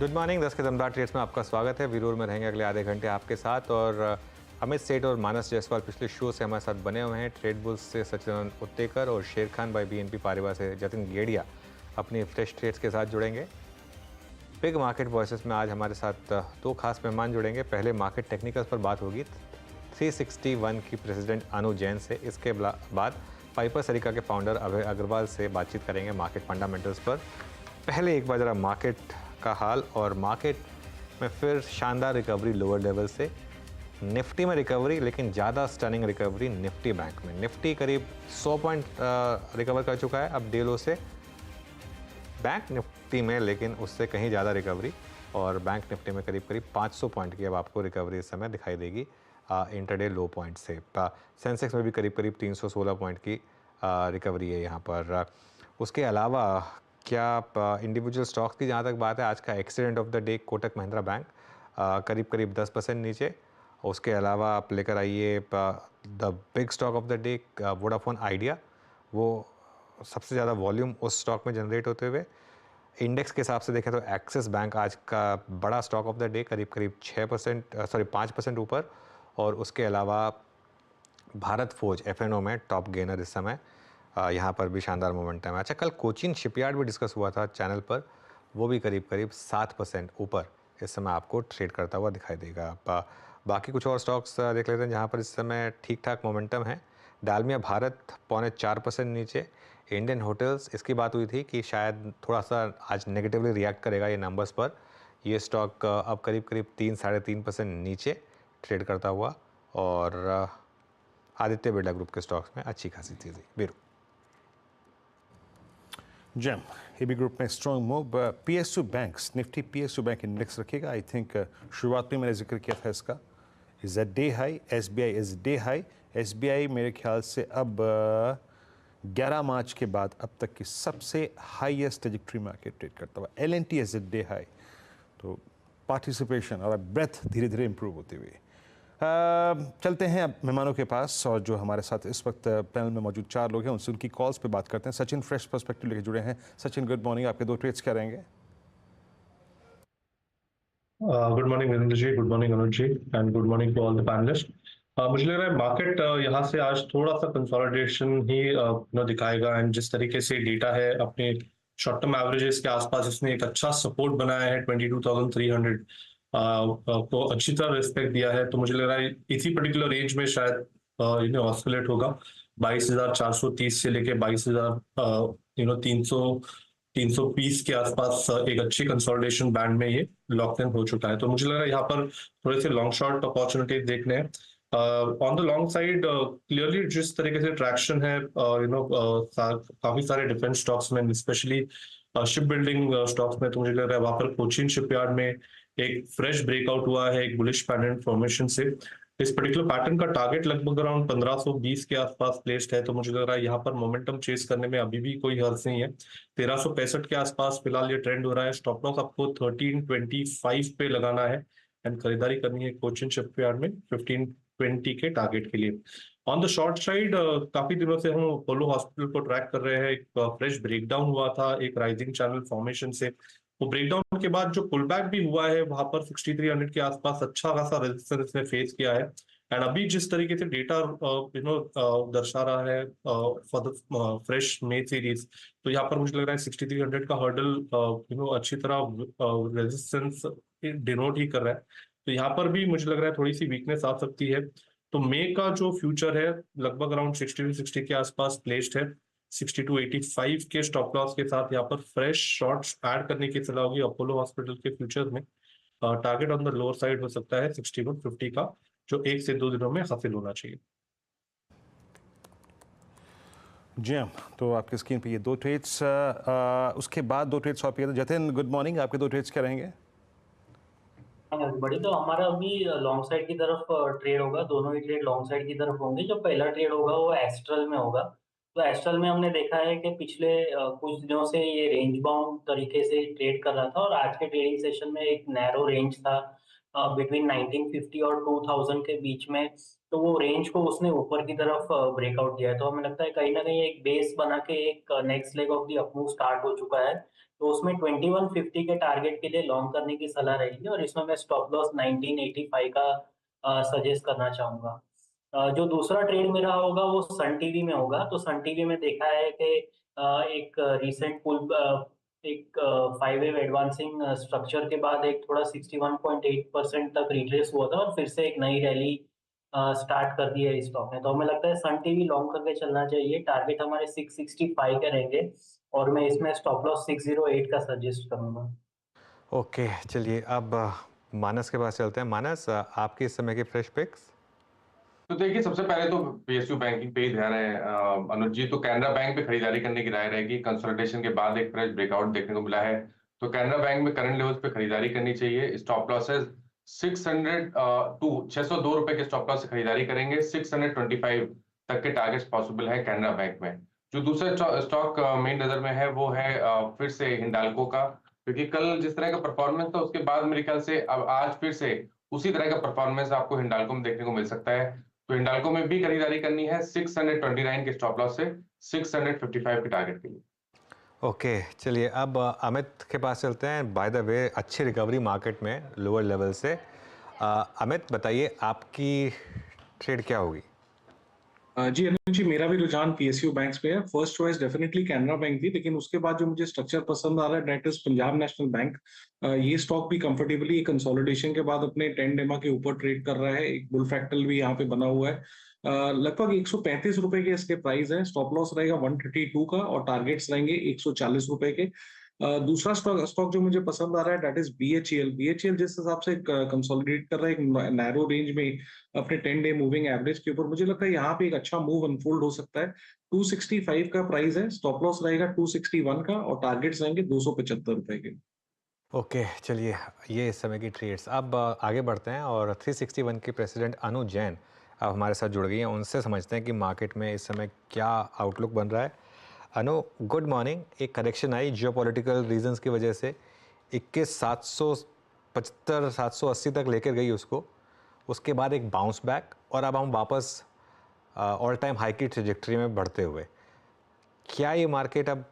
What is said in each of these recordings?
Good morning. 10 के दमदार trades में आपका स्वागत है। विरोल में रहेंगे अगले आधे घंटे आपके साथ। और अमित सेठ और मानस जायसवाल पिछले शो से हमारे साथ बने हुए हैं। ट्रेड बुल्स से सचिन उत्तेकर और शेर खान बाई बीएनपी पारिवार से जतिन गेड़िया अपनी फ्रेश ट्रेड्स के साथ जुड़ेंगे। बिग मार्केट वॉइसेस में आज हमारे साथ दो खास मेहमान जुड़ेंगे। पहले मार्केट टेक्निकल्स पर बात होगी 361 की प्रेसिडेंट अनु जैन से। इसके बाद पाइपर सरिका के फाउंडर अभय अग्रवाल से बातचीत करेंगे मार्केट फंडामेंटल्स पर। पहले एक बार जरा मार्केट का हाल, और मार्केट में फिर शानदार रिकवरी लोअर लेवल से। निफ्टी में रिकवरी, लेकिन ज़्यादा स्टनिंग रिकवरी निफ्टी बैंक में। निफ्टी करीब 100 पॉइंट रिकवर कर चुका है अब डे लो से। बैंक निफ्टी में लेकिन उससे कहीं ज़्यादा रिकवरी, और बैंक निफ्टी में करीब 500 पॉइंट की अब आपको रिकवरी इस समय दिखाई देगी इंटरडे लो पॉइंट से। सेंसेक्स में भी करीब 316 पॉइंट की रिकवरी है यहाँ पर। उसके अलावा क्या इंडिविजुअल स्टॉक्स की जहाँ तक बात है, आज का accident of the day Kotak Mahindra bank करीब 10% नीचे। उसके अलावा आप लेकर आइए the big stock of the day Vodafone idea, वो सबसे ज़्यादा वॉल्यूम उस स्टॉक में जनरेट होते हुए। इंडेक्स के हिसाब से देखें तो एक्सिस बैंक आज का बड़ा स्टॉक ऑफ द डे करीब 5% ऊपर। और उसके अलावा भारत फोर्ज एफएनओ में टॉप गेनर इस समय। यहाँ पर भी शानदार मोमेंटम है। अच्छा, कल कोचिन शिपयार्ड भी डिस्कस हुआ था चैनल पर, वो भी करीब 7% ऊपर इस समय आपको ट्रेड करता हुआ दिखाई देगा। बाकी कुछ और स्टॉक्स देख लेते हैं जहाँ पर इस समय ठीक ठाक मोमेंटम है। डालमिया भारत 3.25% नीचे। इंडियन होटल्स, इसकी बात हुई थी कि शायद थोड़ा सा आज नेगेटिवली रिएक्ट करेगा ये नंबर्स पर। ये स्टॉक अब करीब 3-3.5% नीचे ट्रेड करता हुआ। और आदित्य बिरला ग्रुप के स्टॉक्स में अच्छी खासी तेजी। बीरू जैम एबी ग्रुप में strong move. PSU banks, Nifty PSU bank index रखेगा। आई थिंक शुरुआत में मैंने जिक्र किया था इसका। Is at day high, SBI is day high. SBI मेरे ख्याल से अब 11 मार्च के बाद अब तक की सबसे हाईएस्ट ट्रेजेक्टरी मार्केट ट्रेड करता हुआ। LNT is at day high. तो पार्टिसिपेशन और ब्रेथ धीरे धीरे इंप्रूव होती हुई। चलते हैं अब मेहमानों के पास, और जो हमारे साथ इस वक्त पैनल में मौजूद 4 लोग हैं उनसे उनकी कॉल्स पे बात करते हैं। सचिन फ्रेश पर्सपेक्टिव लेके जुड़े हैं। Sachin, good morning. आपके 2 ट्रेड्स क्या रहेंगे? Good morning Virendra ji, good morning Anuj ji, and good morning to all the panelist. मुझे लग रहा है मार्केट यहाँ से आज थोड़ा सा कंसोलिडेशन ही दिखाएगा। एंड जिस तरीके से डेटा है अपने शॉर्ट टर्म एवरेजेस के आसपास, इसने एक अच्छा सपोर्ट बनाया है 22,300 को अच्छी तरह रिस्पेक्ट दिया है। तो मुझे लग रहा है इसी पर्टिकुलर रेंज में शायद ऑस्किलेट होगा। 22,430 से लेके 320 के आसपास एक अच्छी कंसोलिडेशन बैंड में ये लॉक इन हो चुका है। तो मुझे लग रहा है यहाँ पर थोड़े से लॉन्ग शॉर्ट अपॉर्चुनिटी देखने हैं। On the long side clearly जिस तरीके से ट्रैक्शन है काफी सारे डिफेंस स्टॉक्स में, स्पेशली शिप बिल्डिंग स्टॉक्स में, तो मुझे लग रहा है वहां पर कोचिन शिपयार्ड में एक फ्रेश ब्रेकआउट हुआ है एक बुलिश पैटर्न फॉर्मेशन से। इस पर्टिकुलर पैटर्न का टारगेट लगभग अराउंड 1520 के आसपास प्लेस्ड है। तो मुझे लग रहा है यहाँ पर मोमेंटम चेस करने में अभी भी कोई हर्ज नहीं है। 1365 के आसपास फिलहाल ये ट्रेंड हो रहा है। स्टॉप लॉस आपको 1325 पे लगाना है एंड खरीदारी करनी है कोचिन शिपयार्ड में 1520 के टारगेट के लिए। ऑन द शॉर्ट साइड काफी दिनों से हम अपोलो हॉस्पिटल को ट्रैक कर रहे हैं। एक फ्रेश ब्रेकडाउन हुआ था एक राइजिंग चैनल फॉर्मेशन से। वो ब्रेकडाउन के बाद जो पुल बैक भी हुआ है वहां पर 6300 के आसपास अच्छा खासा रेजिस्टेंस इसने फेस किया है। एंड अभी जिस तरीके से डेटा दर्शा रहा है for the fresh may series, तो यहाँ पर मुझे लग रहा है 6300 का हर्डल अच्छी तरह रेजिस्टेंस डिनोट ही कर रहा है। तो यहाँ पर भी मुझे लग रहा है थोड़ी सी वीकनेस आ सकती है। तो मे का जो फ्यूचर है लगभग अराउंड 60 के आसपास प्लेस्ड है। 6285 के स्टॉप लॉस के साथ यहाँ पर फ्रेश शॉर्ट्स ऐड करने की सलाह होगी अपोलो हॉस्पिटल के फ्यूचर में। Target on the lower side हो सकता है 6150 का, जो 1 से 2 दिनों में हासिल होना चाहिए। जी हाँ, तो आपकी स्क्रीन पे ये 2 ट्रेड्स, उसके बाद 2 ट्रेड्स आप। Jatin, good morning. आपके 2 ट्रेड्स क्या रहेंगे? बड़ी तो हमारा अभी लॉन्ग साइड की तरफ ट्रेड होगा। दोनों ही ट्रेड लॉन्ग साइड की तरफ होंगे। जो पहला ट्रेड होगा वो एस्ट्रल में होगा। तो एस्ट्रल में हमने देखा है कि पिछले कुछ दिनों से ये रेंज बाउंड तरीके से ट्रेड कर रहा था, और आज के ट्रेडिंग सेशन में एक नैरो रेंज था बिटवीन 1950 और 2000 के बीच में। तो वो रेंज को उसने ऊपर की तरफ ब्रेकआउट दिया है। तो हमें लगता है कहीं ना कहीं एक बेस बना के एक next leg of the up move start हो चुका है। तो उसमें 2150 के टारगेट के लिए लॉन्ग करने की सलाह रहेगी और इसमें मैं स्टॉप लॉस 1985 का सजेस्ट करना चाहूँगा। जो दूसरा ट्रेड मेरा होगा वो सन टीवी में होगा। तो सन टीवी में देखा है कि एक रिसेंट एक 5 वेव एडवांसिंग स्ट्रक्चर के बाद एक थोड़ा 61.8% तक रिट्रेस हुआ था और फिर से एक नई रैली स्टार्ट कर दी है इस स्टॉक ने। तो हमें लगता है सन टीवी लॉन्ग करके चलना चाहिए। टारगेट हमारे 665 के रहेंगे और मैं इसमें स्टॉप लॉस 608 का सजेस्ट करूँगा। ओके, चलिए अब मानस के पास चलते हैं। मानस, आपकी इस समय की फ्रेश पिक्स? तो देखिए, सबसे पहले तो पीएसयू बैंकिंग पे ही ध्यान है अनुज जी। तो कैनरा बैंक पे खरीदारी करने की राय रहेगी। कंसोलिडेशन के बाद एक फ्रेश ब्रेकआउट देखने को मिला है, तो कैनरा बैंक में करंट लेवल्स पे खरीदारी करनी चाहिए। स्टॉप लॉसेस 602 रुपए के स्टॉप लॉस से खरीदारी करेंगे। 625 तक के टारगेट्स पॉसिबल है कैनरा बैंक में। जो दूसरा स्टॉक मेन नजर में है वो है फिर से हिंडाल्को का, क्योंकि कल जिस तरह का परफॉर्मेंस था उसके बाद मेरे ख्याल से अब आज फिर से उसी तरह का परफॉर्मेंस आपको हिंडाल्को में देखने को मिल सकता है। तो हिंडाल्को में भी खरीदारी करनी है 629 के स्टॉप लॉस से 655 के टारगेट के लिए। ओके, चलिए अब अमित के पास चलते हैं। बाय द वे, अच्छी रिकवरी मार्केट में लोअर लेवल से। अमित, बताइए आपकी ट्रेड क्या होगी? जी अनुज जी, मेरा भी रुझान पीएसयू बैंक्स पे है। First choice definitely Canara bank थी, लेकिन उसके बाद जो मुझे स्ट्रक्चर पसंद आ रहा है that is Punjab national bank. ये स्टॉक भी कंफर्टेबली कंसोलिडेशन के बाद अपने 10 डेमा के ऊपर ट्रेड कर रहा है। एक बुल फ्रैक्टल भी यहाँ पे बना हुआ है। लगभग 135 रुपए के इसके प्राइस है। स्टॉप लॉस रहेगा 132 का और टारगेट्स रहेंगे 140 रुपए के। दूसरा स्टॉक जो मुझे पसंद आ रहा है दैट इज बीएचईएल। बीएचईएल जिस हिसाब से कंसोलिडेट कर रहा है एक नैरो रेंज में अपने 10 डे मूविंग एवरेज के ऊपर, मुझे लगता है यहाँ पे एक अच्छा मूव अनफोल्ड हो सकता है। 265 का प्राइस है, स्टॉप लॉस रहेगा 261 का और टारगेट्स रहेंगे 275 रुपए के। ओके, चलिए ये इस समय की ट्रेड्स। अब आगे बढ़ते हैं और 361 के प्रेसिडेंट अनु जैन अब हमारे साथ जुड़ गई हैं। उनसे समझते हैं कि मार्केट में इस समय क्या आउटलुक बन रहा है। अनु, गुड मॉर्निंग। एक करेक्शन आई जियोपॉलिटिकल रीजंस की वजह से, 21,775 780 तक लेकर गई उसको। उसके बाद एक बाउंस बैक और अब हम वापस ऑल टाइम हाई की ट्रेजेक्ट्री में बढ़ते हुए। क्या ये मार्केट अब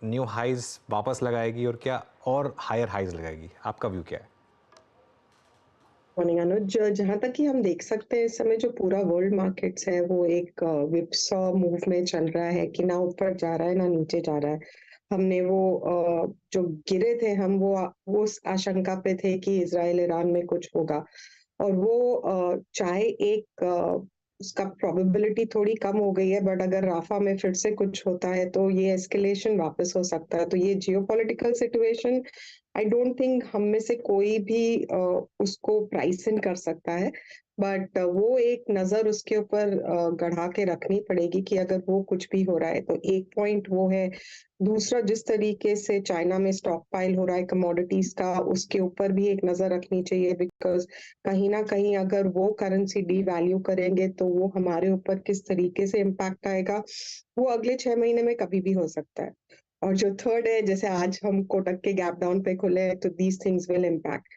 न्यू हाइज वापस लगाएगी और क्या और हायर हाइज लगाएगी? आपका व्यू क्या है? मॉर्निंग अनुज, जहाँ तक कि हम देख सकते हैं इस समय जो पूरा वर्ल्ड मार्केट्स है वो एक विपसॉ मूव में चल रहा है कि ना ऊपर जा रहा है ना नीचे जा रहा है। हमने वो जो गिरे थे हम वो उस आशंका पे थे कि इजराइल ईरान में कुछ होगा और वो चाहे एक उसका प्रोबेबिलिटी थोड़ी कम हो गई है, बट अगर राफा में फिर से कुछ होता है तो ये एस्केलेशन वापस हो सकता है। तो ये geopolitical situation I don't think हम में से कोई भी उसको प्राइस इन कर सकता है, बट वो एक नजर उसके ऊपर गढ़ा के रखनी पड़ेगी कि अगर वो कुछ भी हो रहा है तो एक पॉइंट वो है। दूसरा, जिस तरीके से चाइना में स्टॉक पाइल हो रहा है कमोडिटीज का, उसके ऊपर भी एक नजर रखनी चाहिए, बिकॉज कहीं ना कहीं अगर वो करेंसी डी वैल्यू करेंगे तो वो हमारे ऊपर किस तरीके से इम्पैक्ट आएगा वो अगले 6 महीने में कभी भी हो सकता है। और जो थर्ड है, जैसे आज हम कोटक के गैप डाउन पे खुले हैं तो दीज थिंग्स विल इम्पैक्ट।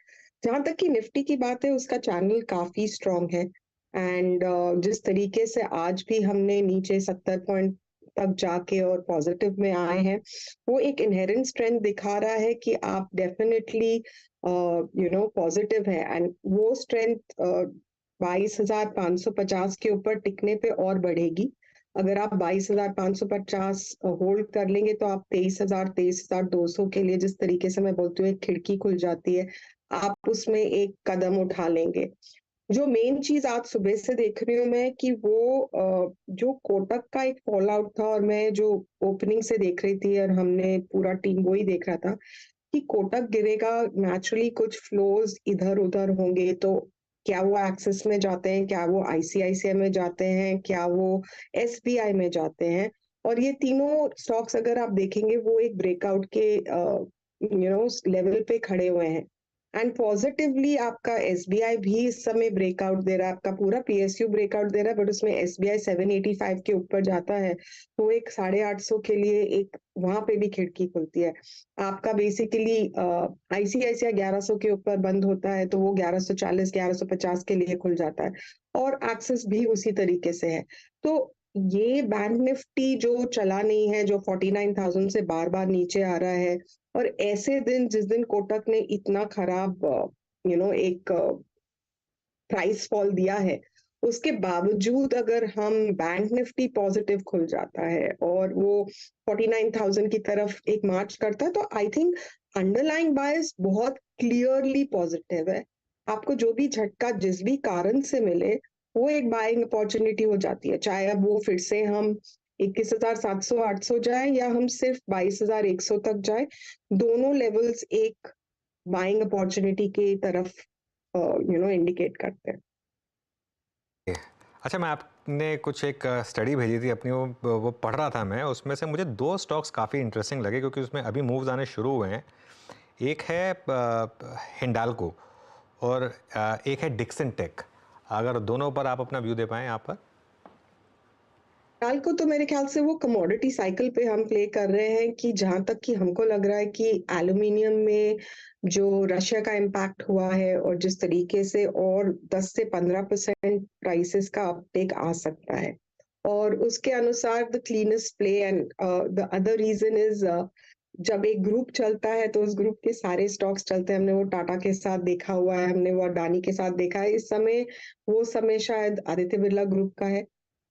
जहां तक कि निफ्टी की बात है, उसका चैनल काफी स्ट्रांग है एंड जिस तरीके से आज भी हमने नीचे 70 पॉइंट तक जाके और पॉजिटिव में आए हैं, वो एक इनहेरेंट स्ट्रेंथ दिखा रहा है कि आप डेफिनेटली पॉजिटिव है एंड वो स्ट्रेंथ 22,550 के ऊपर टिकने पे और बढ़ेगी। अगर आप 22,550 होल्ड कर लेंगे तो आप 23,000 23,200 के लिए, जिस तरीके से मैं बोलती हूँ एक खिड़की खुल जाती है, आप उसमें एक कदम उठा लेंगे। जो मेन चीज आज सुबह से देख रही हूँ मैं कि वो जो कोटक का एक फॉल आउट था और मैं जो ओपनिंग से देख रही थी और हमने पूरा टीम वो ही देख रहा था कि कोटक गिरेगा, नेचुरली कुछ फ्लोज इधर उधर होंगे। तो क्या वो एक्सिस में जाते हैं, क्या वो आईसीआईसीआई में जाते हैं, क्या वो एसबीआई में जाते हैं, और ये तीनों स्टॉक्स अगर आप देखेंगे वो एक ब्रेकआउट के लेवल पे खड़े हुए हैं। एंड पॉजिटिवली आपका एसबीआई भी इस समय ब्रेकआउट दे रहा है, आपका पूरा पीएसयू ब्रेकआउट दे रहा है, बट उसमें एसबीआई 785 के ऊपर जाता है तो एक 850 के लिए एक वहां पे भी खिड़की खुलती है। आपका बेसिकली आईसीआईसीआई 1100 के ऊपर बंद होता है तो वो 1140 1150 के लिए खुल जाता है और एक्सेस भी उसी तरीके से है। तो ये बैंक निफ्टी जो चला नहीं है, जो 49,000 से बार बार नीचे आ रहा है, और ऐसे दिन जिस दिन कोटक ने इतना खराब एक प्राइस फॉल दिया है, उसके बावजूद अगर हम बैंक निफ्टी पॉजिटिव खुल जाता है और वो 49,000 की तरफ एक मार्च करता है, तो आई थिंक अंडरलाइंग बायस बहुत क्लियरली पॉजिटिव है। आपको जो भी झटका जिस भी कारण से मिले, वो एक बाइंग अपॉर्चुनिटी हो जाती है, चाहे अब वो फिर से हम 21,700-800 जाए या हम सिर्फ 22,100 तक जाए, दोनों लेवल्स एक बाइंग अपॉर्चुनिटी की तरफ इंडिकेट करते हैं। अच्छा, मैं आपने कुछ एक स्टडी भेजी थी अपनी, वो पढ़ रहा था मैं, उसमें से मुझे 2 स्टॉक्स काफ़ी इंटरेस्टिंग लगे क्योंकि उसमें अभी मूव्स आने शुरू हुए हैं। एक है हिंडाल्को और एक है डिक्सन टेक। अगर दोनों पर आप अपना व्यू दे पाएँ यहाँ पर। फिलहाल को तो मेरे ख्याल से वो कमोडिटी साइकिल पे हम प्ले कर रहे हैं कि जहां तक कि हमको लग रहा है कि एल्यूमिनियम में जो रशिया का इम्पैक्ट हुआ है और जिस तरीके से और 10 से 15% प्राइसेस का अपटेक आ सकता है, और उसके अनुसार the cleanest play and the other reason is जब एक ग्रुप चलता है तो उस ग्रुप के सारे स्टॉक्स चलते हैं। हमने वो टाटा के साथ देखा हुआ है, हमने वो अडानी के साथ देखा है। इस समय वो समय शायद आदित्य बिरला ग्रुप का है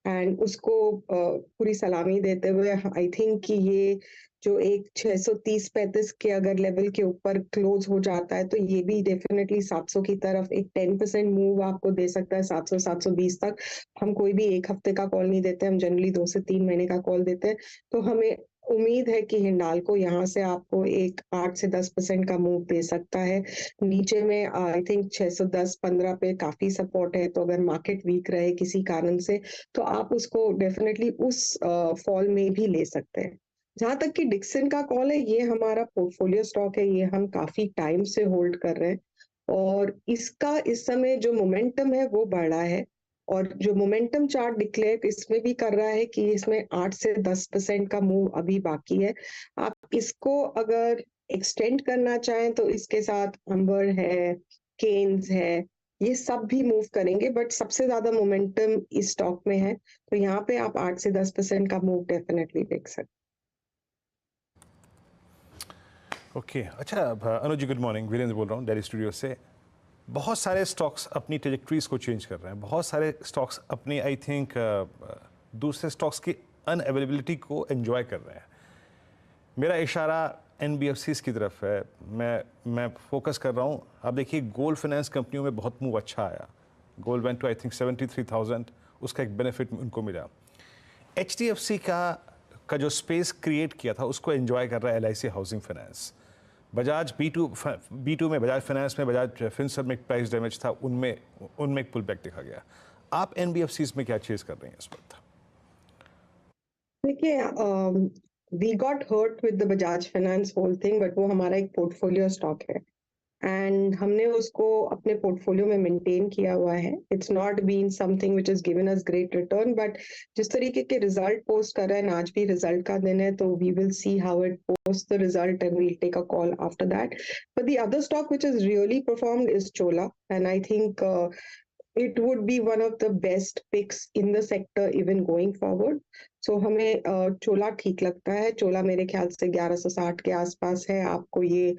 एंड उसको पूरी सलामी देते हुए आई थिंक कि ये जो एक 630-35 के अगर लेवल के ऊपर क्लोज हो जाता है, तो ये भी डेफिनेटली 700 की तरफ एक 10% मूव आपको दे सकता है, 700-720 तक। हम कोई भी एक हफ्ते का कॉल नहीं देते, हम जनरली 2 से 3 महीने का कॉल देते हैं। तो हमें उम्मीद है कि हिंडाल्को यहाँ से आपको एक 8 से 10% का मूव दे सकता है। नीचे में आई थिंक 610-15 पे काफी सपोर्ट है, तो अगर मार्केट वीक रहे किसी कारण से, तो आप उसको डेफिनेटली उस फॉल में भी ले सकते हैं। जहां तक कि डिक्सन का कॉल है, ये हमारा पोर्टफोलियो स्टॉक है, ये हम काफी टाइम से होल्ड कर रहे हैं और इसका इस समय जो मोमेंटम है वो बढ़ा है, और जो मोमेंटम चार्ट डिक्लेयर इसमें भी कर रहा है कि इसमें 8 से 10% का मूव अभी बाकी है। आप इसको अगर एक्सटेंड करना चाहें तो इसके साथ अंबर है, केन्स है, ये सब भी मूव करेंगे, बट सबसे ज्यादा मोमेंटम इस स्टॉक में है, तो यहाँ पे आप 8 से 10% का मूव डेफिनेटली देख सकते। ओके अच्छा अनुज जी, गुड मॉर्निंग। वीरेंद्र बोल रहा हूँ दिल्ली स्टूडियो से। बहुत सारे स्टॉक्स अपनी ट्रेजेक्ट्रीज को चेंज कर रहे हैं, बहुत सारे स्टॉक्स अपनी आई थिंक दूसरे स्टॉक्स की अनअवेलेबिलिटी को एंजॉय कर रहे हैं। मेरा इशारा NBFCs की तरफ है, मैं फोकस कर रहा हूँ। आप देखिए गोल्ड फाइनेंस कंपनियों में बहुत मूव अच्छा आया, gold went to I think 73,000, उसका एक बेनिफिट उनको मिला। HDFC का जो स्पेस क्रिएट किया था उसको एंजॉय कर रहा है LIC housing finance. Bajaj B2 में, बजाज फाइनेंस में, बजाज फिनसर्व में एक प्राइस डैमेज था, उनमें एक पुल बैक देखा गया। आप NBFCs में क्या चेज कर रहे हैं इस वक्त? देखिए, we got hurt with the Bajaj finance whole thing, but वो हमारा एक पोर्टफोलियो स्टॉक है एंड हमने उसको अपने पोर्टफोलियो में मेंटेन किया हुआ है। It's not been something which has given us great return, but जिस तरीके के रिजल्ट पोस्ट कर रहे हैं, आज भी रिजल्ट का दिन है, तो we will see how it post the result and we'll take a call after that. But the other stock which has really performed is Chola and I think it would be one of the best picks in the sector even going forward. So हमें चोला ठीक लगता है। चोला मेरे ख्याल से 1160 के आसपास है। आपको ये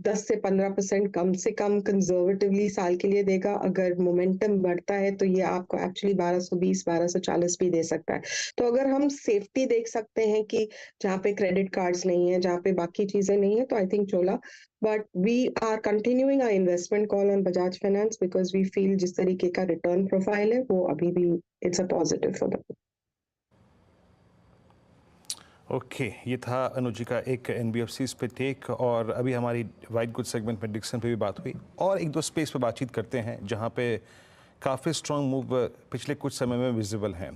10 से 15% कम से कम कंजर्वेटिवली साल के लिए देगा। अगर मोमेंटम बढ़ता है तो ये आपको एक्चुअली 1220-1240 भी दे सकता है। तो अगर हम सेफ्टी देख सकते हैं कि जहाँ पे क्रेडिट कार्ड्स नहीं है, जहाँ पे बाकी चीजें नहीं है, तो I think Chola. But we are continuing our investment call on Bajaj finance because we feel जिस तरीके का रिटर्न प्रोफाइल है वो अभी भी it's a positive for the. Okay ये था अनुजी का एक NBFCs पे टेक, और अभी हमारी वाइट गुड सेगमेंट में डिक्सन पे भी बात हुई, और एक दो स्पेस पे बातचीत करते हैं जहाँ पे काफ़ी स्ट्रॉन्ग मूव पिछले कुछ समय में विजिबल हैं।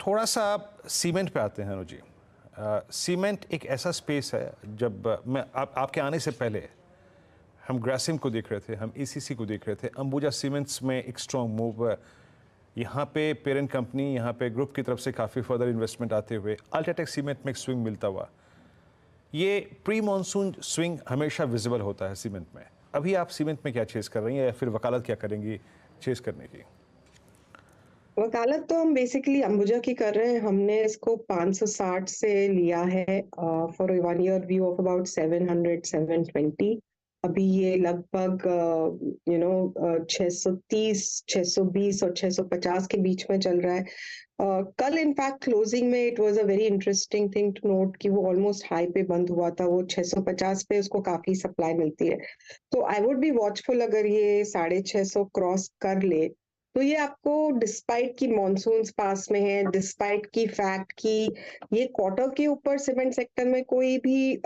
थोड़ा सा सीमेंट पे आते हैं अनुजी। सीमेंट एक ऐसा स्पेस है, जब मैं आपके आने से पहले हम ग्रासिम को देख रहे थे, हम ACC को देख रहे थे, अंबुजा सीमेंट्स में एक स्ट्रॉन्ग मूव, यहाँ पे पेरेंट कंपनी, यहाँ पे ग्रुप की तरफ से काफ़ी फर्दर इन्वेस्टमेंट आते हुए अल्ट्राटेक सीमेंट में एक स्विंग मिलता हुआ। ये प्री मॉनसून स्विंग हमेशा विजिबल होता है सीमेंट में। अभी आप सीमेंट में क्या चेज़ कर रही हैं, या फिर वकालत क्या करेंगी चेज़ करने की? वकालत तो हम बेसिकली अंबुजा की कर रहे हैं। हमने इसको 560 से लिया है for 1 year view of about 700-720। अभी ये लगभग 630, 620 और 650 के बीच में चल रहा है। कल इनफैक्ट क्लोजिंग में it was a very interesting thing to note कि वो ऑलमोस्ट हाई पे बंद हुआ था। वो 650 पे उसको काफी सप्लाई मिलती है। तो आई वुड बी वॉचफुल अगर ये 650 क्रॉस कर ले तो ये आपको डिस्पाइट की मॉनसून्स पास में है, डिस्पाइट की फैक्ट की ये क्वार्टर के ऊपर सीमेंट सेक्टर में कोई भी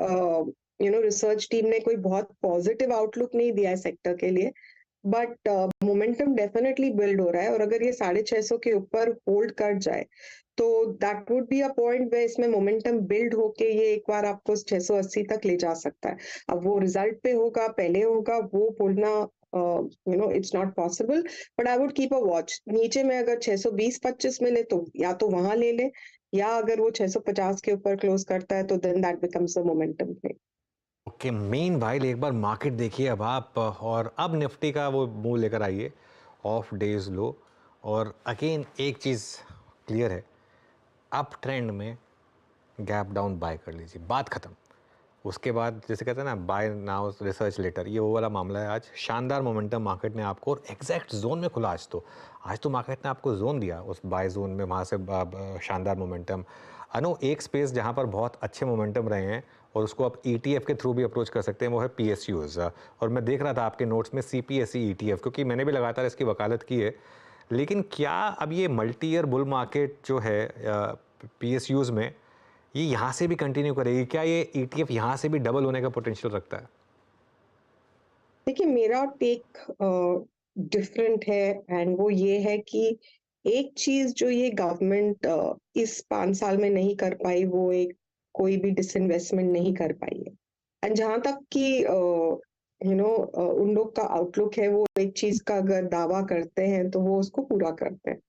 रिसर्च टीम ने कोई बहुत पॉजिटिव आउटलुक नहीं दिया है सेक्टर के लिए। बट मोमेंटम डेफिनेटली बिल्ड हो रहा है और अगर ये 650 के ऊपर होल्ड कर जाए तो that would be a point way इसमें मोमेंटम बिल्ड होके ये एक बार आपको 680 तक ले जा सकता है। अब वो रिजल्ट पे होगा, पहले होगा, वो बोलना it's not possible, but I would keep a watch. नीचे में अगर 620-25 मिले तो या तो वहां ले ले, या अगर वो 650 के ऊपर क्लोज करता है तो then that becomes a momentum play. Okay, मेन भाई एक बार मार्केट देखिए अब आप, और अब निफ्टी का वो मूव लेकर आइए ऑफ डेज लो, और अगेन एक चीज़ क्लियर है, अप ट्रेंड में गैप डाउन बाय कर लीजिए, बात ख़त्म। उसके बाद जैसे कहते हैं ना, बाय नाउ रिसर्च लेटर, ये वो वाला मामला है। आज शानदार मोमेंटम मार्केट ने आपको, और एग्जैक्ट जोन में खुला आज तो मार्केट ने आपको जोन दिया उस बाय जोन में, वहाँ से शानदार मोमेंटम। अनु, एक स्पेस जहाँ पर बहुत अच्छे मोमेंटम रहे हैं और उसको आप ETF के थ्रू भी अप्रोच कर सकते हैं, वो है PSUs। और मैं देख रहा था आपके नोट्स में CPSE ETF, क्योंकि मैंने भी लगातार इसकी वकालत की है। लेकिन क्या अब ये मल्टी ईयर बुल मार्केट जो है PSUs में, ये यहाँ से भी कंटिन्यू करेगी? क्या ये ETF यहाँ से भी डबल होने का पोटेंशियल रखता है? देखिए, मेरा टेक डिफरेंट है एंड वो ये है कि एक चीज जो ये गवर्नमेंट इस 5 साल में नहीं कर पाई, वो एक कोई भी डिसइन्वेस्टमेंट नहीं कर पाई है। एंड जहां तक कि उन लोग का आउटलुक है, वो एक चीज का अगर दावा करते हैं तो वो उसको पूरा करते हैं।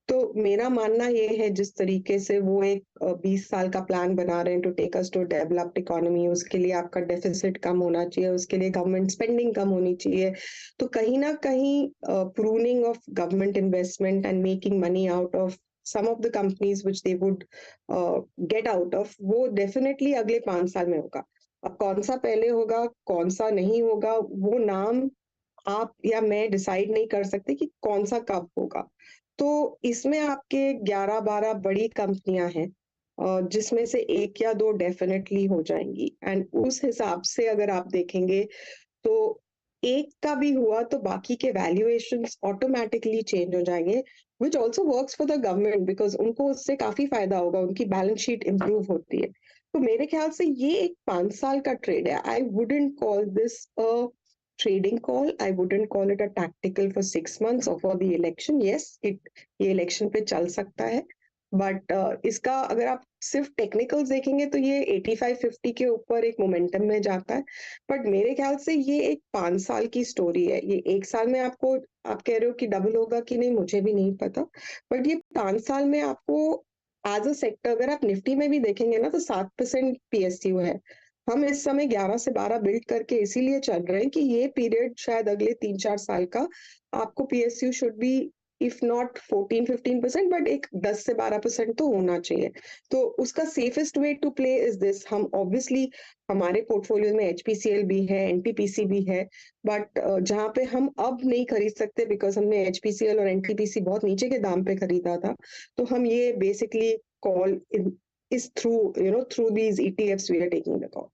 तो मेरा मानना ये है जिस तरीके से वो एक 20 साल का प्लान बना रहे हैं to take us to developed economy, उसके लिए आपका डेफिसिट कम होना चाहिए, उसके लिए गवर्नमेंट स्पेंडिंग कम होनी चाहिए। तो कहीं ना कहीं pruning of government investment and making money out of some of the companies which they would get out of, वो डेफिनेटली अगले 5 साल में होगा। अब कौन सा पहले होगा, कौन सा नहीं होगा, वो नाम आप या मैं डिसाइड नहीं कर सकते कि कौन सा कब होगा। तो इसमें आपके 11-12 बड़ी कंपनियां हैं जिसमें से एक या दो डेफिनेटली हो जाएंगी। एंड उस हिसाब से अगर आप देखेंगे तो एक का भी हुआ तो बाकी के वैल्यूएशंस ऑटोमेटिकली चेंज हो जाएंगे, which also works for the government because उनको उससे काफी फायदा होगा, उनकी बैलेंस शीट इंप्रूव होती है। तो मेरे ख्याल से ये एक 5 साल का ट्रेड है। I wouldn't call this a trading call. I wouldn't call it a tactical for 6 months or for the election. Yes, ये election पे चल सकता है, बट इसका अगर आप सिर्फ टेक्निकल्स देखेंगे तो ये 85-50 के ऊपर एक मोमेंटम में जाता है। बट मेरे ख्याल से ये एक 5 साल की स्टोरी है। ये एक साल में आपको, आप कह रहे हो कि डबल होगा कि नहीं, मुझे भी नहीं पता, बट ये 5 साल में आपको एज अ सेक्टर, अगर आप निफ्टी में भी देखेंगे ना तो 7% PSU है। हम इस समय 11 से 12 बिल्ड करके इसीलिए चल रहे हैं कि ये पीरियड शायद अगले 3-4 साल का आपको PSU should be if not 14-15% but एक 10 से 12% तो होना चाहिए। तो उसका safest way to play is this. हम ऑब्वियसली हमारे पोर्टफोलियो में HPCL भी है, NTPC भी है, बट जहाँ पे हम अब नहीं खरीद सकते बिकॉज हमने HPCL और NTPC बहुत नीचे के दाम पे खरीदा था, तो हम ये basically call is through these ETFs we are taking the call.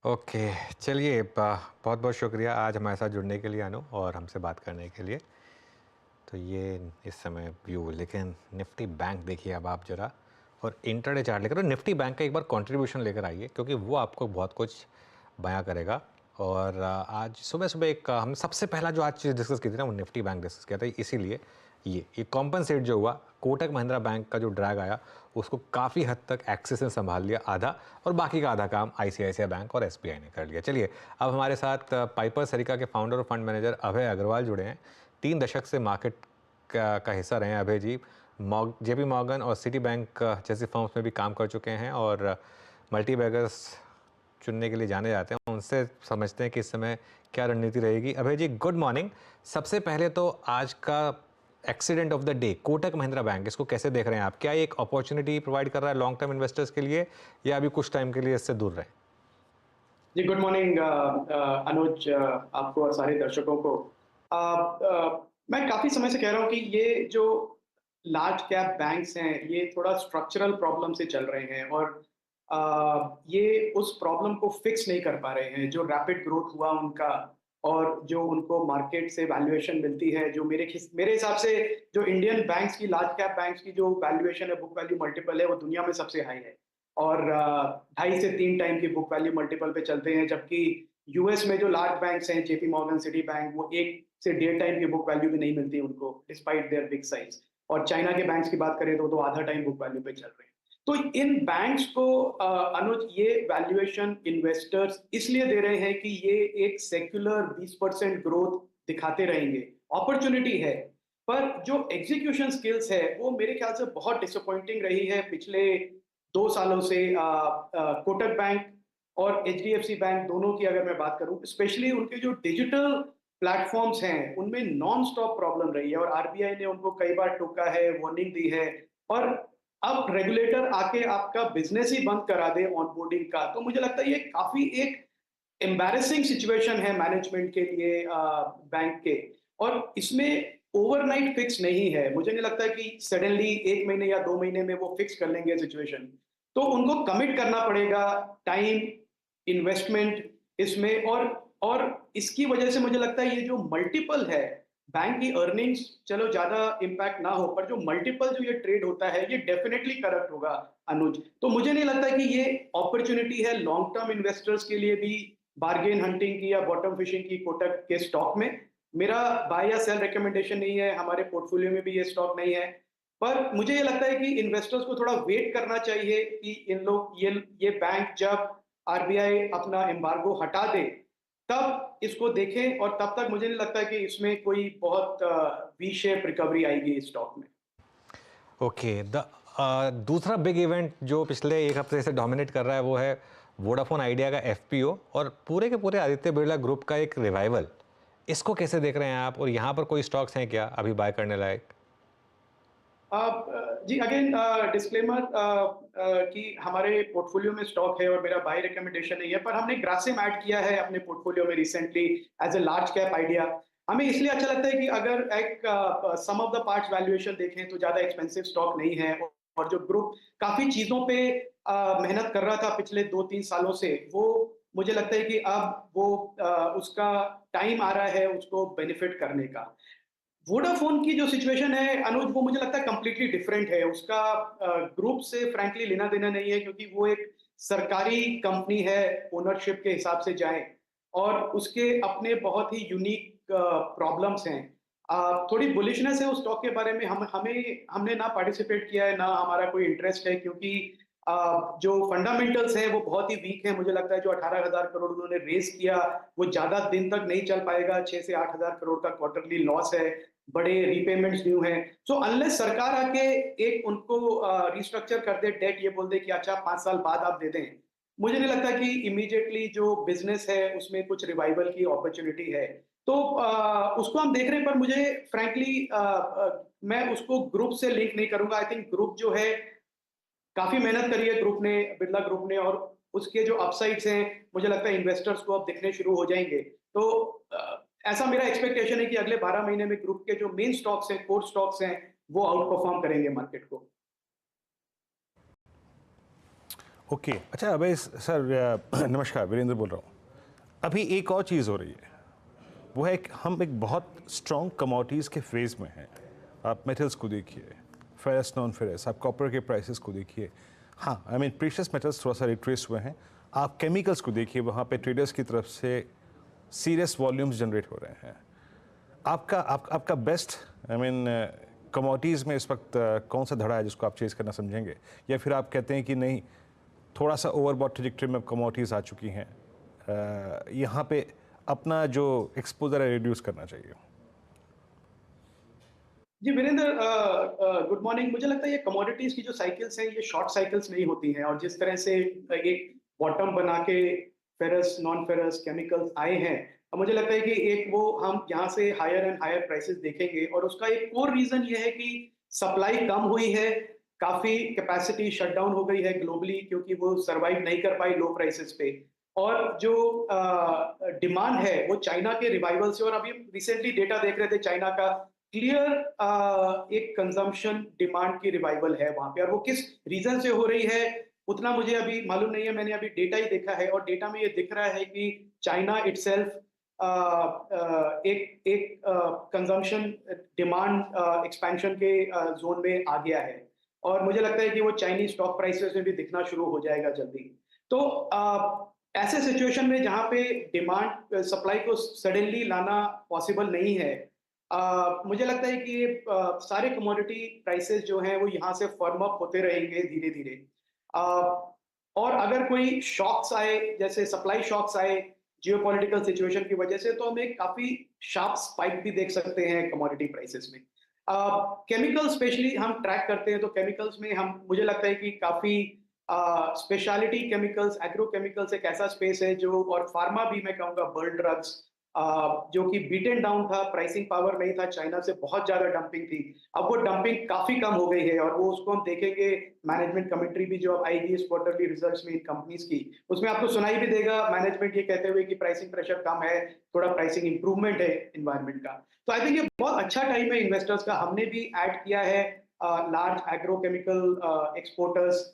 Okay, चलिए, बहुत बहुत शुक्रिया आज हमारे साथ जुड़ने के लिए अनु, और हमसे बात करने के लिए। तो ये इस समय व्यू, लेकिन निफ्टी बैंक देखिए अब आप ज़रा, और इंटरडे चार्ट लेकर निफ्टी बैंक का एक बार कंट्रीब्यूशन लेकर आइए, क्योंकि वो आपको बहुत कुछ बयां करेगा। और आज सुबह सुबह एक हम सबसे पहला जो आज चीज़ डिस्कस की थी ना, वो निफ्टी बैंक डिस्कस किया था, इसीलिए ये कॉम्पनसेट जो हुआ, कोटक महिंद्रा बैंक का जो ड्रैग आया उसको काफ़ी हद तक एक्सिस ने संभाल लिया आधा, और बाकी का आधा काम ICICI बैंक और SBI ने कर लिया। चलिए, अब हमारे साथ पाइपर सरिका के फाउंडर और फंड मैनेजर अभय अग्रवाल जुड़े हैं। 3 दशक से मार्केट का हिस्सा रहे हैं अभय जी। JP मॉर्गन और सिटी बैंक जैसी फर्म्स में भी काम कर चुके हैं, और मल्टी बैगर्स चुनने के लिए जाने जाते हैं। उनसे समझते हैं कि इस समय क्या रणनीति रहेगी। अभय जी, गुड मॉर्निंग। सबसे पहले तो आज का accident of the day Kotak Mahindra bank, इसको कैसे देख रहे हैं आप? क्या ये एक अपॉर्चुनिटी प्रोवाइड कर रहा है लॉन्ग टर्म इन्वेस्टर्स के लिए, या अभी कुछ टाइम के लिए इससे दूर रहें? जी, गुड मॉर्निंग अनुज, आपको और सारे दर्शकों को। मैं काफ़ी समय से कह रहा हूँ कि ये जो लार्ज कैप बैंक्स हैं, ये थोड़ा स्ट्रक्चरल प्रॉब्लम से चल रहे हैं और ये उस प्रॉब्लम को फिक्स नहीं कर पा रहे हैं। जो रैपिड ग्रोथ हुआ उनका और जो उनको मार्केट से वैल्यूएशन मिलती है, जो मेरे हिसाब से जो इंडियन बैंक्स की, लार्ज कैप बैंक्स की जो वैल्यूएशन है, बुक वैल्यू मल्टीपल है, वो दुनिया में सबसे हाई है और 2.5 से 3 टाइम की बुक वैल्यू मल्टीपल पे चलते हैं, जबकि यूएस में जो लार्ज बैंक्स हैं, जेपी मॉर्गन, सिटी बैंक, वो 1 से 1.5 टाइम की बुक वैल्यू भी नहीं मिलती उनको डिस्पाइट देयर बिग साइज। और चाइना के बैंक्स की बात करें तो आधा टाइम बुक वैल्यू पे चल रहे हैं। तो इन बैंक्स को अनुज, ये वैल्यूएशन इन्वेस्टर्स इसलिए दे रहे हैं कि ये एक सेक्युलर 20% ग्रोथ दिखाते रहेंगे, अपॉर्चुनिटी है, पर जो एग्जीक्यूशन स्किल्स है वो मेरे ख्याल से बहुत डिसअपॉइंटिंग रही है पिछले 2 सालों से। कोटक बैंक और एचडीएफसी बैंक दोनों की अगर मैं बात करूं, स्पेशली उनके जो डिजिटल प्लेटफॉर्म्स हैं उनमें नॉन स्टॉप प्रॉब्लम रही है और आरबीआई ने उनको कई बार टोका है, वार्निंग दी है और अब रेगुलेटर आके आपका बिजनेस ही बंद करा दे ऑनबोर्डिंग का, तो मुझे लगता है ये काफी एक एम्बैरेसिंग सिचुएशन है मैनेजमेंट के लिए, बैंक के। और इसमें ओवरनाइट फिक्स नहीं है, मुझे नहीं लगता कि सडनली 1 महीने या 2 महीने में वो फिक्स कर लेंगे सिचुएशन। तो उनको कमिट करना पड़ेगा टाइम, इन्वेस्टमेंट इसमें, और इसकी वजह से मुझे लगता है ये जो मल्टीपल है, बैंक की अर्निंग्स चलो ज्यादा इम्पैक्ट ना हो, पर जो मल्टीपल जो ये ट्रेड होता है ये डेफिनेटली करेक्ट होगा अनुज। तो मुझे नहीं लगता कि ये अपॉर्चुनिटी है लॉन्ग टर्म इन्वेस्टर्स के लिए भी बार्गेन हंटिंग की या बॉटम फिशिंग की कोटक के स्टॉक में। मेरा बाय या सेल रिकमेंडेशन नहीं है, हमारे पोर्टफोलियो में भी ये स्टॉक नहीं है, पर मुझे ये लगता है कि इन्वेस्टर्स को थोड़ा वेट करना चाहिए कि इन लोग ये बैंक जब आरबीआई अपना एम्बार्गो हटा दे तब इसको देखें, और तब तक मुझे नहीं लगता कि इसमें कोई बहुत वी शेप रिकवरी आएगी इस स्टॉक में। ओके, दूसरा बिग इवेंट जो पिछले 1 हफ्ते से डोमिनेट कर रहा है वो है वोडाफोन आइडिया का एफपीओ और पूरे के पूरे आदित्य बिरला ग्रुप का एक रिवाइवल। इसको कैसे देख रहे हैं आप, और यहाँ पर कोई स्टॉक्स हैं क्या अभी बाय करने लायक? जी, अगेन डिस्क्लेमर कि हमारे पोर्टफोलियो में स्टॉक है और मेरा बाय रिकमेंडेशन नहीं है, पर हमने ग्रासिम ऐड किया है अपने पोर्टफोलियो में recently as a large cap idea. हमें इसलिए अच्छा लगता है कि अगर एक sum of the parts valuation देखें तो ज्यादा एक्सपेंसिव स्टॉक नहीं है, और जो ग्रुप काफी चीजों पे मेहनत कर रहा था पिछले 2-3 सालों से, वो मुझे लगता है कि अब वो उसका टाइम आ रहा है उसको बेनिफिट करने का। वोडाफोन की जो सिचुएशन है अनुज, वो मुझे लगता है कंप्लीटली डिफरेंट है। उसका ग्रुप से फ्रैंकली लेना देना नहीं है, क्योंकि वो एक सरकारी कंपनी है ओनरशिप के हिसाब से जाए, और उसके अपने बहुत ही यूनिक प्रॉब्लम्स हैं। थोड़ी बुलिशनेस है उस स्टॉक के बारे में। हमने ना पार्टिसिपेट किया है, ना हमारा कोई इंटरेस्ट है, क्योंकि जो फंडामेंटल्स है वो बहुत ही वीक है। मुझे लगता है जो 18,000 करोड़ उन्होंने रेज किया वो ज्यादा दिन तक नहीं चल पाएगा। 6 से 8,000 करोड़ का क्वार्टरली लॉस है, बड़े रीपेमेंट्स ड्यू हैं। सो अनलेस सरकार आके एक उनको रिस्ट्रक्चर कर दे डेट, ये बोल दे कि अच्छा 5 साल बाद आप दे दें, मुझे नहीं लगता कि इमीडिएटली जो बिजनेस है उसमें कुछ रिवाइवल की अपॉर्चुनिटी है। तो उसको हम देख रहे हैं, पर मुझे फ्रैंकली मैं उसको ग्रुप से लिंक नहीं करूंगा। आई थिंक ग्रुप जो है काफी मेहनत करी है ग्रुप ने, बिरला ग्रुप ने, और उसके जो अपसाइड्स हैं मुझे लगता है इन्वेस्टर्स को अब दिखने शुरू हो जाएंगे। तो ऐसा मेरा एक्सपेक्टेशन है कि अगले 12 महीने में ग्रुप के जो मेन स्टॉक्स हैं, कोर स्टॉक्स हैं, वो आउट परफॉर्म करेंगे मार्केट को। ओके, अच्छा अभय सर, नमस्कार, वीरेंद्र बोल रहा हूँ। अभी एक और चीज़ हो रही है, वो है हम एक बहुत स्ट्रॉन्ग कमोडिटीज़ के फेज में हैं। आप मेटल्स को देखिए, फेरस, नॉन फेरस, आप कॉपर के प्राइसेस को देखिए। हाँ, आई मीन प्रीशियस मेटल्स थोड़ा सा रिट्रेस हुए हैं। आप केमिकल्स को देखिए, वहाँ पे ट्रेडर्स की तरफ से सीरियस वॉल्यूम्स जनरेट हो रहे हैं। आपका बेस्ट, आई मीन कमोडिटीज़ में इस वक्त कौन सा धड़ा है जिसको आप चेज़ करना समझेंगे, या फिर आप कहते हैं कि नहीं, थोड़ा सा ओवरबॉट ट्रैजेक्टरी में कमोडिटीज़ आ चुकी हैं, यहाँ पे अपना जो एक्सपोजर है रिड्यूस करना चाहिए? जी वीरेंद्र, गुड मॉर्निंग। मुझे लगता है ये कमोडिटीज की जो साइकिल्स हैं ये शॉर्ट साइकिल्स नहीं होती हैं, और जिस तरह से एक बॉटम बना के फेरस, नॉन फेरस, केमिकल्स आए हैं, मुझे लगता है कि एक वो हम यहाँ से हायर एंड हायर प्राइसेस देखेंगे और उसका एक और रीजन ये है कि सप्लाई कम हुई है, काफी कैपेसिटी शट डाउन हो गई है ग्लोबली क्योंकि वो सरवाइव नहीं कर पाई लो प्राइसेस पे। और जो डिमांड है वो चाइना के रिवाइवल से, और अभी रिसेंटली डेटा देख रहे थे चाइना का, क्लियर एक कंजम्पशन डिमांड की रिवाइवल है वहां पे, और वो किस रीजन से हो रही है उतना मुझे अभी मालूम नहीं है, मैंने अभी डेटा ही देखा है और डेटा में ये दिख रहा है कि चाइना इटसेल्फ एक कंजम्पशन डिमांड एक्सपेंशन के जोन में आ गया है और मुझे लगता है कि वो चाइनीज स्टॉक प्राइसेस में भी दिखना शुरू हो जाएगा जल्दी। तो ऐसे सिचुएशन में जहां पे डिमांड सप्लाई को सडनली लाना पॉसिबल नहीं है, मुझे लगता है कि ये सारे कमोडिटी प्राइसेस जो हैं वो यहाँ से फर्म अप होते रहेंगे धीरे धीरे। और अगर कोई शॉक्स आए, जैसे सप्लाई शॉक्स आए जियोपॉलिटिकल सिचुएशन की वजह से, तो हम एक काफी शार्प स्पाइक भी देख सकते हैं कमोडिटी प्राइसेस में। केमिकल स्पेशली हम ट्रैक करते हैं तो केमिकल्स में हम, मुझे लगता है कि काफी स्पेशलिटी केमिकल्स, एग्रो केमिकल्स एक ऐसा स्पेस है जो, और फार्मा भी मैं कहूँगा, बर्ड ड्रग्स जो कि बीटन डाउन था, प्राइसिंग पावर नहीं था, चाइना से बहुत ज्यादा डंपिंग थी, अब वो डंपिंग काफी कम हो गई है और वो उसको हम देखेंगे मैनेजमेंट कमेंट्री भी जो अब आएगी इस क्वार्टरली रिजल्ट्स में इन कंपनीज की, उसमें आपको सुनाई भी देगा मैनेजमेंट ये कहते हुए कि प्राइसिंग प्रेशर कम है, थोड़ा प्राइसिंग इंप्रूवमेंट है इन्वायरमेंट का। तो आई थिंक ये बहुत अच्छा टाइम है इन्वेस्टर्स का। हमने भी ऐड किया है लार्ज एग्रोकेमिकल एक्सपोर्टर्स,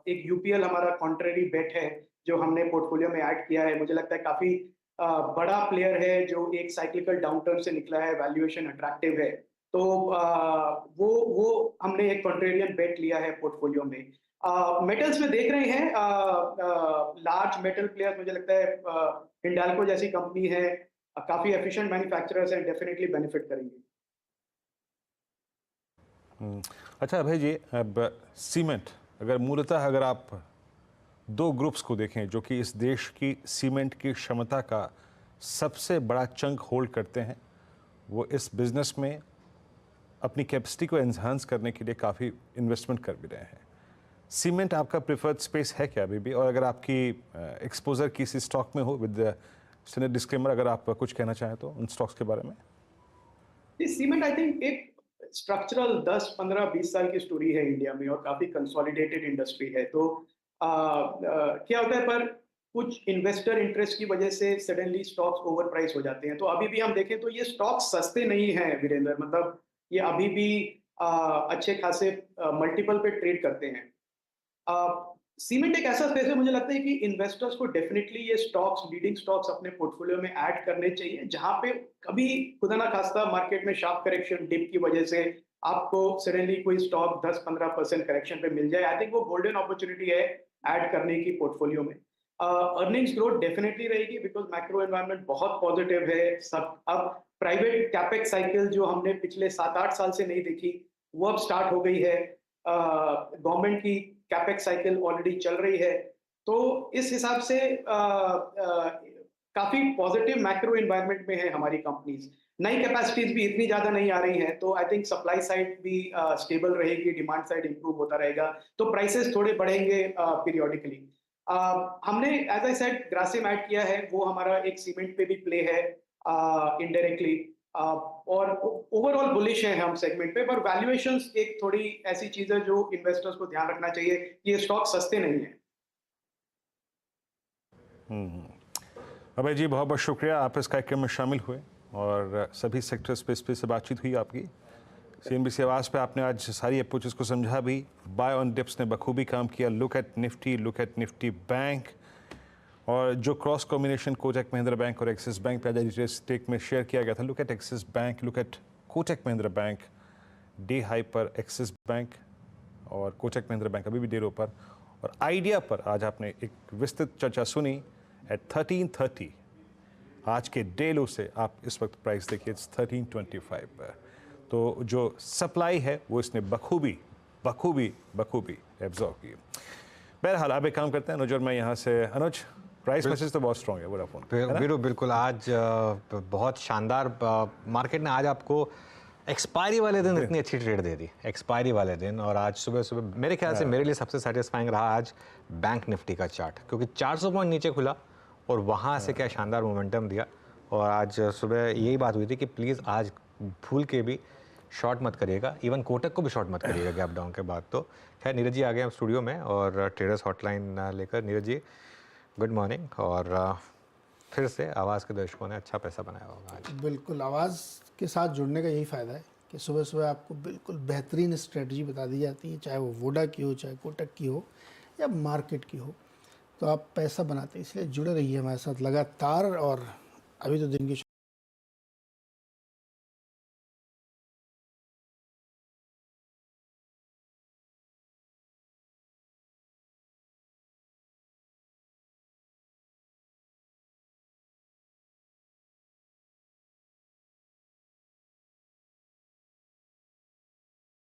एक यूपीएल हमारा कॉन्ट्रेरी बेट है जो हमने पोर्टफोलियो में ऐड किया है। मुझे लगता है काफी बड़ा प्लेयर है जो एक साइक्लिकल डाउनटर्न से निकला है, वैल्यूएशन अट्रैक्टिव है, तो वो हमने एक कॉन्ट्रेरियन बेट लिया है पोर्टफोलियो में। मेटल्स में देख रहे हैं लार्ज मेटल प्लेयर, मुझे लगता है हिंडाल्को जैसी कंपनी है, काफी एफिशिएंट मैन्युफैक्चरर्स हैं, डेफिनेटली बेनिफिट करेंगे। अच्छा अभय जी, अब सीमेंट, अगर मूलतः अगर आप दो ग्रुप्स को देखें जो कि इस देश की सीमेंट की क्षमता का सबसे बड़ा चंक होल्ड करते हैं, वो इस बिजनेस में अपनी कैपेसिटी को एनहांस करने के लिए काफ़ी इन्वेस्टमेंट कर भी रहे हैं। सीमेंट आपका प्रेफर्ड स्पेस है क्या अभी भी, और अगर आपकी एक्सपोजर किसी स्टॉक में हो, विद स्टैंडर्ड डिस्क्लेमर, अगर आप कुछ कहना चाहें तो उन स्टॉक्स के बारे में। सीमेंट आई थिंक एक स्ट्रक्चरल 10, 15, 20 साल की स्टोरी है इंडिया में और काफी कंसोलिडेटेड इंडस्ट्री है। तो क्या होता है, पर कुछ इन्वेस्टर इंटरेस्ट की वजह से सडनली स्टॉक्स ओवर प्राइस हो जाते हैं। तो अभी भी हम देखें तो ये स्टॉक्स सस्ते नहीं हैं वीरेंद्र, मतलब ये अभी भी अच्छे खासे मल्टीपल पे ट्रेड करते हैं। सीमेंट एक ऐसा स्पेस है, मुझे लगता है कि इन्वेस्टर्स को डेफिनेटली ये स्टॉक्स, लीडिंग स्टॉक्स अपने पोर्टफोलियो में ऐड करने चाहिए, जहां पे कभी खुदा ना खास्ता मार्केट में शार्प करेक्शन डिप की वजह से आपको सडनली कोई स्टॉक 10-15% करेक्शन पे मिल जाए। आई थिंक वो गोल्डन अपॉर्चुनिटी है ऐड करने की पोर्टफोलियो में। अर्निंग्स ग्रोथ डेफिनेटली रहेगी बिकॉज मैक्रो एनवायरनमेंट बहुत पॉजिटिव है। सब अब प्राइवेट कैपेक्स साइकिल जो हमने पिछले 7-8 साल से नहीं देखी, वो अब स्टार्ट हो गई है। गवर्नमेंट की कैपेक्स साइकिल ऑलरेडी चल रही है, तो इस हिसाब से काफी पॉजिटिव मैक्रो एनवायरनमेंट में है हमारी कंपनीज। नई कैपेसिटीज भी इतनी ज्यादा नहीं आ रही हैं, तो आई थिंक सप्लाई साइड भी स्टेबल रहेगी, डिमांड साइड इंप्रूव होता रहेगा, तो प्राइसेस थोड़े बढ़ेंगे पीरियोडिकली। हमने as I said Grasim add किया है, वो हमारा एक सीमेंट पे भी प्ले है इनडायरेक्टली, और ओवरऑल बुलिश है हम सेगमेंट पे, पर वैल्यूएशंस एक थोड़ी ऐसी चीज है जो इन्वेस्टर्स को ध्यान रखना चाहिए कि ये स्टॉक सस्ते नहीं है। अभय जी, बहुत बहुत शुक्रिया, आप इस कार्यक्रम में शामिल हुए और सभी सेक्टर्स पे इस पे से बातचीत हुई आपकी। CNBC आवाज़ पे आपने आज सारी अप्रोचेस को समझा भी। बाय ऑन डिप्स ने बखूबी काम किया। लुक एट निफ्टी बैंक, और जो cross combination Kotak Mahindra bank और एक्सिस बैंक पे आज रिटेल स्टेक में शेयर किया गया था। Look at axis bank, look at Kotak Mahindra bank, day high पर एक्सिस बैंक और कोटक महिंद्रा बैंक अभी भी डे लो पर, और आइडिया पर आज आपने एक विस्तृत चर्चा सुनी एट 1330। आज के डे लो से आप इस वक्त प्राइस देखिए 1325 पर। तो जो सप्लाई है वो इसने बखूबी एब्जॉर्ब की। बहरहाल आप एक काम करते हैं अनुज और मैं यहाँ से, अनुज प्राइस मैसेज तो बहुत स्ट्रॉन्ग है वोडाफोन। बिल्कुल आज बहुत शानदार मार्केट ने आज आपको एक्सपायरी वाले दिन इतनी अच्छी ट्रेड दे दी, एक्सपायरी वाले दिन। और आज सुबह मेरे ख्याल से मेरे लिए सबसे सेटिस्फाइंग रहा आज बैंक निफ्टी का चार्ट, क्योंकि 400 पॉइंट नीचे खुला और वहाँ से क्या शानदार मोमेंटम दिया और आज सुबह यही बात हुई थी कि प्लीज़ आज भूल के भी शॉर्ट मत करिएगा, इवन कोटक को भी शॉर्ट मत करिएगा गैप डाउन के बाद। तो खैर नीरज जी आ गए हम स्टूडियो में और ट्रेडर्स हॉटलाइन लेकर। Neeraj ji good morning. और फिर से आवाज़ के दर्शकों ने अच्छा पैसा बनाया होगा आज। बिल्कुल, आवाज़ के साथ जुड़ने का यही फ़ायदा है कि सुबह सुबह आपको बिल्कुल बेहतरीन स्ट्रेटजी बता दी जाती है, चाहे वो वोडा की हो, चाहे कोटक की हो या मार्केट की हो, तो आप पैसा बनाते हैं। इसलिए जुड़े रहिए हमारे साथ लगातार। और अभी तो दिन की